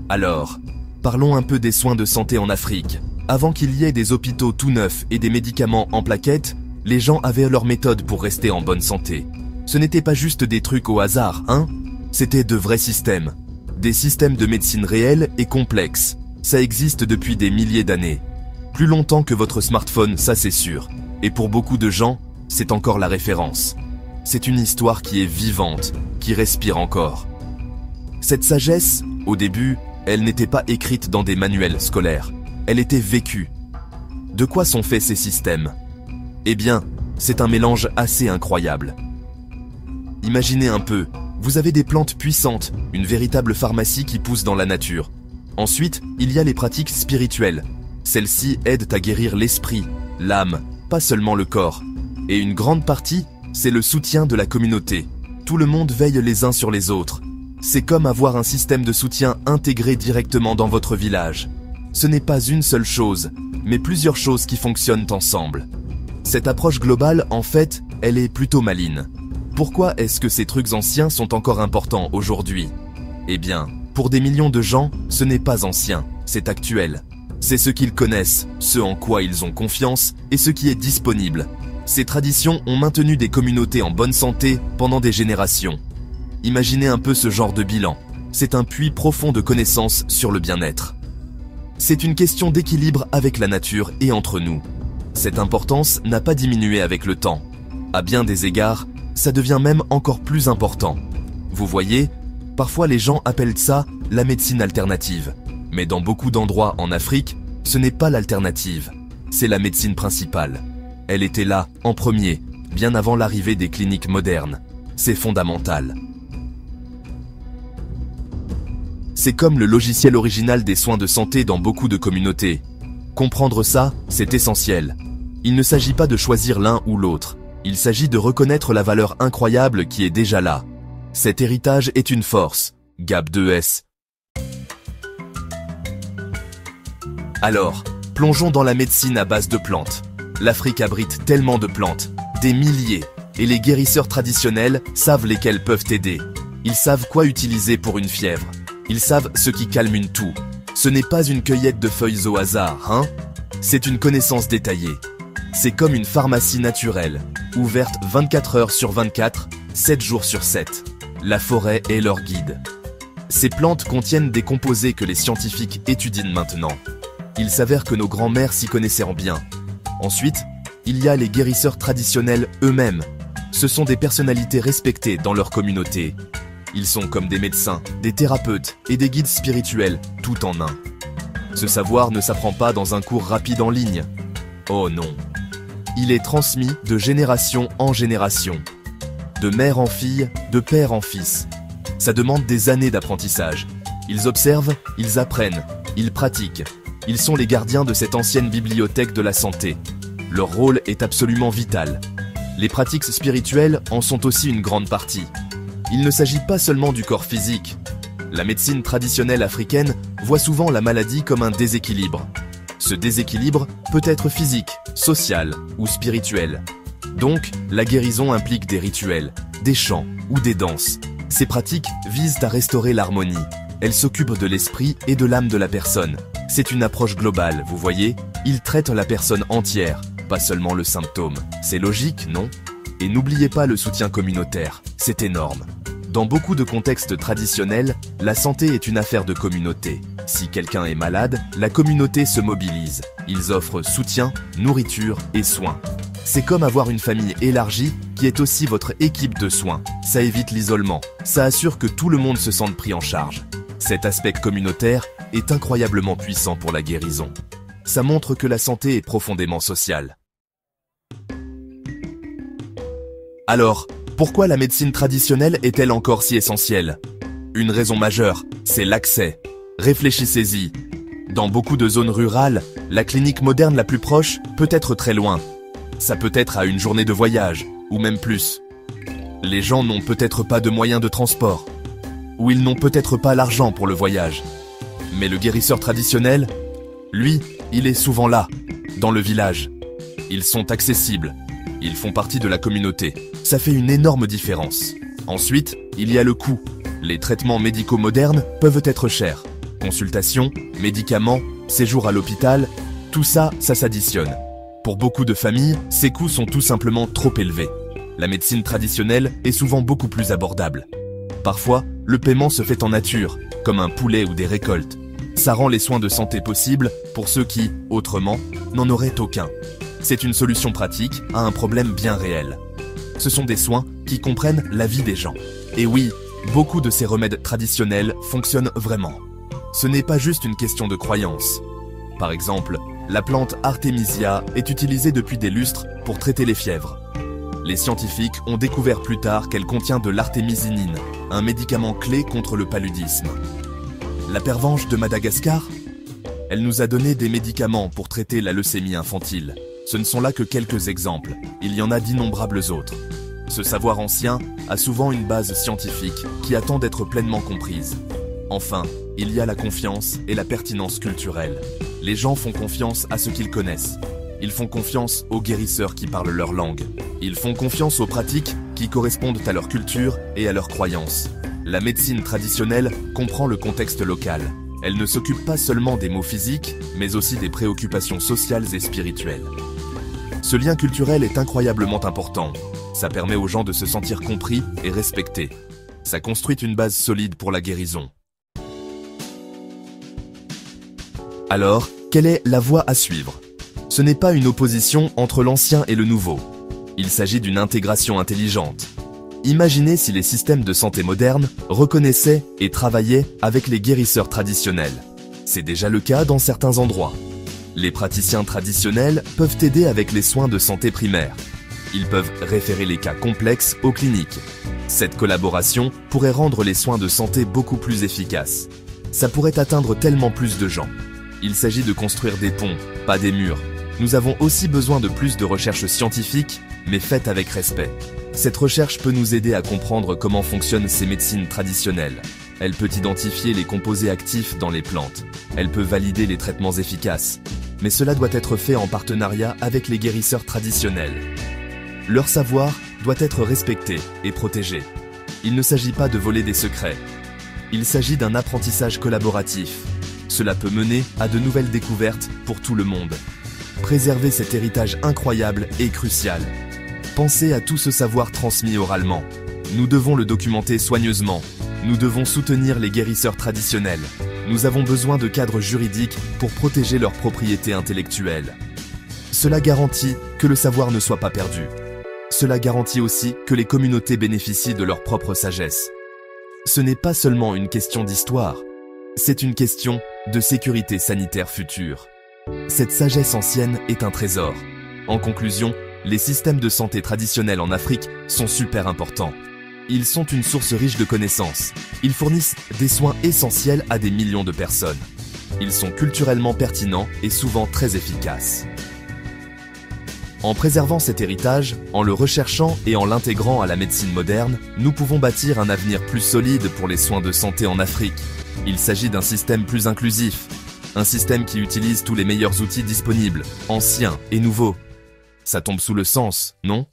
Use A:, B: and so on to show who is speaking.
A: Alors, parlons un peu des soins de santé en Afrique. Avant qu'il y ait des hôpitaux tout neufs et des médicaments en plaquettes, les gens avaient leur méthode pour rester en bonne santé. Ce n'était pas juste des trucs au hasard, hein? C'était de vrais systèmes. Des systèmes de médecine réels et complexes. Ça existe depuis des milliers d'années. Plus longtemps que votre smartphone, ça c'est sûr. Et pour beaucoup de gens, c'est encore la référence. C'est une histoire qui est vivante, qui respire encore. Cette sagesse, au début, elle n'était pas écrite dans des manuels scolaires. Elle était vécue. De quoi sont faits ces systèmes? Eh bien, c'est un mélange assez incroyable. Imaginez un peu, vous avez des plantes puissantes, une véritable pharmacie qui pousse dans la nature. Ensuite, il y a les pratiques spirituelles. Celles-ci aident à guérir l'esprit, l'âme, pas seulement le corps. Et une grande partie, c'est le soutien de la communauté. Tout le monde veille les uns sur les autres. C'est comme avoir un système de soutien intégré directement dans votre village. Ce n'est pas une seule chose, mais plusieurs choses qui fonctionnent ensemble. Cette approche globale, en fait, elle est plutôt maligne. Pourquoi est-ce que ces trucs anciens sont encore importants aujourd'hui? Eh bien, pour des millions de gens, ce n'est pas ancien, c'est actuel. C'est ce qu'ils connaissent, ce en quoi ils ont confiance et ce qui est disponible. Ces traditions ont maintenu des communautés en bonne santé pendant des générations. Imaginez un peu ce genre de bilan. C'est un puits profond de connaissances sur le bien-être. C'est une question d'équilibre avec la nature et entre nous. Cette importance n'a pas diminué avec le temps. À bien des égards, ça devient même encore plus important. Vous voyez, parfois les gens appellent ça la médecine alternative. Mais dans beaucoup d'endroits en Afrique, ce n'est pas l'alternative, c'est la médecine principale. Elle était là, en premier, bien avant l'arrivée des cliniques modernes. C'est fondamental. C'est comme le logiciel original des soins de santé dans beaucoup de communautés. Comprendre ça, c'est essentiel. Il ne s'agit pas de choisir l'un ou l'autre. Il s'agit de reconnaître la valeur incroyable qui est déjà là. Cet héritage est une force. Gap 2S. Alors, plongeons dans la médecine à base de plantes. L'Afrique abrite tellement de plantes, des milliers, et les guérisseurs traditionnels savent lesquelles peuvent aider. Ils savent quoi utiliser pour une fièvre. Ils savent ce qui calme une toux. Ce n'est pas une cueillette de feuilles au hasard, hein? C'est une connaissance détaillée. C'est comme une pharmacie naturelle, ouverte 24 heures sur 24, 7 jours sur 7. La forêt est leur guide. Ces plantes contiennent des composés que les scientifiques étudient maintenant. Il s'avère que nos grands-mères s'y connaissaient en bien. Ensuite, il y a les guérisseurs traditionnels eux-mêmes. Ce sont des personnalités respectées dans leur communauté. Ils sont comme des médecins, des thérapeutes et des guides spirituels, tout en un. Ce savoir ne s'apprend pas dans un cours rapide en ligne. Oh non. Il est transmis de génération en génération. De mère en fille, de père en fils. Ça demande des années d'apprentissage. Ils observent, ils apprennent, ils pratiquent. Ils sont les gardiens de cette ancienne bibliothèque de la santé. Leur rôle est absolument vital. Les pratiques spirituelles en sont aussi une grande partie. Il ne s'agit pas seulement du corps physique. La médecine traditionnelle africaine voit souvent la maladie comme un déséquilibre. Ce déséquilibre peut être physique, social ou spirituel. Donc, la guérison implique des rituels, des chants ou des danses. Ces pratiques visent à restaurer l'harmonie. Elles s'occupent de l'esprit et de l'âme de la personne. C'est une approche globale, vous voyez? Ils traitent la personne entière, pas seulement le symptôme. C'est logique, non? Et n'oubliez pas le soutien communautaire, c'est énorme. Dans beaucoup de contextes traditionnels, la santé est une affaire de communauté. Si quelqu'un est malade, la communauté se mobilise. Ils offrent soutien, nourriture et soins. C'est comme avoir une famille élargie qui est aussi votre équipe de soins. Ça évite l'isolement, ça assure que tout le monde se sente pris en charge. Cet aspect communautaire est incroyablement puissant pour la guérison. Ça montre que la santé est profondément sociale. Alors, pourquoi la médecine traditionnelle est-elle encore si essentielle? Une raison majeure, c'est l'accès. Réfléchissez-y. Dans beaucoup de zones rurales, la clinique moderne la plus proche peut être très loin. Ça peut être à une journée de voyage, ou même plus. Les gens n'ont peut-être pas de moyens de transport, ou ils n'ont peut-être pas l'argent pour le voyage. Mais le guérisseur traditionnel, lui, il est souvent là, dans le village. Ils sont accessibles. Ils font partie de la communauté. Ça fait une énorme différence. Ensuite, il y a le coût. Les traitements médicaux modernes peuvent être chers. Consultations, médicaments, séjours à l'hôpital, tout ça, ça s'additionne. Pour beaucoup de familles, ces coûts sont tout simplement trop élevés. La médecine traditionnelle est souvent beaucoup plus abordable. Parfois, le paiement se fait en nature, comme un poulet ou des récoltes. Ça rend les soins de santé possibles pour ceux qui, autrement, n'en auraient aucun. C'est une solution pratique à un problème bien réel. Ce sont des soins qui comprennent la vie des gens. Et oui, beaucoup de ces remèdes traditionnels fonctionnent vraiment. Ce n'est pas juste une question de croyance. Par exemple, la plante Artemisia est utilisée depuis des lustres pour traiter les fièvres. Les scientifiques ont découvert plus tard qu'elle contient de l'artémisinine, un médicament clé contre le paludisme. La pervenche de Madagascar? Elle nous a donné des médicaments pour traiter la leucémie infantile. Ce ne sont là que quelques exemples, il y en a d'innombrables autres. Ce savoir ancien a souvent une base scientifique qui attend d'être pleinement comprise. Enfin, il y a la confiance et la pertinence culturelle. Les gens font confiance à ce qu'ils connaissent. Ils font confiance aux guérisseurs qui parlent leur langue. Ils font confiance aux pratiques qui correspondent à leur culture et à leurs croyances. La médecine traditionnelle comprend le contexte local. Elle ne s'occupe pas seulement des maux physiques, mais aussi des préoccupations sociales et spirituelles. Ce lien culturel est incroyablement important. Ça permet aux gens de se sentir compris et respectés. Ça construit une base solide pour la guérison. Alors, quelle est la voie à suivre? Ce n'est pas une opposition entre l'ancien et le nouveau. Il s'agit d'une intégration intelligente. Imaginez si les systèmes de santé modernes reconnaissaient et travaillaient avec les guérisseurs traditionnels. C'est déjà le cas dans certains endroits. Les praticiens traditionnels peuvent aider avec les soins de santé primaire. Ils peuvent référer les cas complexes aux cliniques. Cette collaboration pourrait rendre les soins de santé beaucoup plus efficaces. Ça pourrait atteindre tellement plus de gens. Il s'agit de construire des ponts, pas des murs. Nous avons aussi besoin de plus de recherche scientifique, mais faite avec respect. Cette recherche peut nous aider à comprendre comment fonctionnent ces médecines traditionnelles. Elle peut identifier les composés actifs dans les plantes. Elle peut valider les traitements efficaces. Mais cela doit être fait en partenariat avec les guérisseurs traditionnels. Leur savoir doit être respecté et protégé. Il ne s'agit pas de voler des secrets. Il s'agit d'un apprentissage collaboratif. Cela peut mener à de nouvelles découvertes pour tout le monde. Préserver cet héritage incroyable est crucial. Pensez à tout ce savoir transmis oralement. Nous devons le documenter soigneusement. Nous devons soutenir les guérisseurs traditionnels. Nous avons besoin de cadres juridiques pour protéger leurs propriétés intellectuelles. Cela garantit que le savoir ne soit pas perdu. Cela garantit aussi que les communautés bénéficient de leur propre sagesse. Ce n'est pas seulement une question d'histoire, c'est une question de sécurité sanitaire future. Cette sagesse ancienne est un trésor. En conclusion, les systèmes de santé traditionnels en Afrique sont super importants. Ils sont une source riche de connaissances. Ils fournissent des soins essentiels à des millions de personnes. Ils sont culturellement pertinents et souvent très efficaces. En préservant cet héritage, en le recherchant et en l'intégrant à la médecine moderne, nous pouvons bâtir un avenir plus solide pour les soins de santé en Afrique. Il s'agit d'un système plus inclusif, un système qui utilise tous les meilleurs outils disponibles, anciens et nouveaux. Ça tombe sous le sens, non ?